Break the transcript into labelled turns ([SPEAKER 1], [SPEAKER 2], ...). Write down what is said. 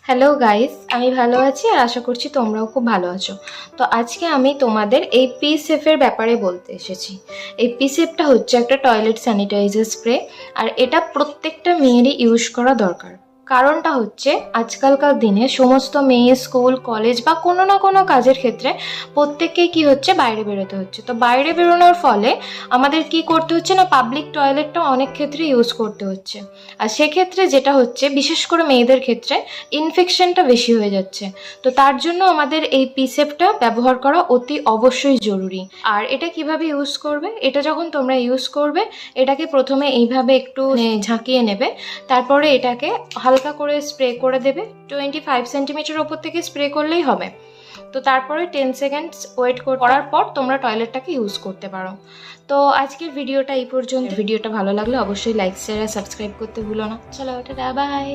[SPEAKER 1] Hello guys, আমি ভালো আছি আর আশা করছি তোমরাও খুব ভালো আছো। তো আজকে আমি তোমাদের এই পিসেফের ব্যাপারে বলতে এসেছি। এই পিসেফটা হচ্ছে একটা টয়লেট স্যানিটাইজার স্প্রে, আর এটা প্রত্যেকটা মেয়েরই ইউজ করা দরকার। কারণটা হচ্ছে আজকালকার দিনে সমস্ত মেয়ে স্কুল কলেজ বা কোনো না কোনো কাজের ক্ষেত্রে প্রত্যেককেই কি হচ্ছে, বাইরে বেরোতে হচ্ছে। তো বাইরে বেরোনোর ফলে আমাদের কি করতে হচ্ছে না, পাবলিক টয়লেটটা অনেক ক্ষেত্রে ইউজ করতে হচ্ছে। আর সেক্ষেত্রে যেটা হচ্ছে, বিশেষ করে মেয়েদের ক্ষেত্রে ইনফেকশনটা বেশি হয়ে যাচ্ছে। তো তার জন্য আমাদের এই পিসেপটা ব্যবহার করা অতি অবশ্যই জরুরি। আর এটা কিভাবে ইউজ করবে, এটা যখন তোমরা ইউজ করবে, এটাকে প্রথমে এইভাবে একটু ঝাঁকিয়ে নেবে, তারপরে এটাকে হালকা করে স্প্রে করে দেবে। 25 সেন্টিমিটার ওপর থেকে স্প্রে করলেই হবে। তো তারপরে 10 সেকেন্ডস ওয়েট করার পর তোমরা টয়লেটটাকে ইউজ করতে পারো। তো আজকের ভিডিওটা এই পর্যন্ত। ভিডিওটা ভালো লাগলে অবশ্যই লাইক শেয়ার আর সাবস্ক্রাইব করতে ভুলো না। চলো, টাটা, বাই।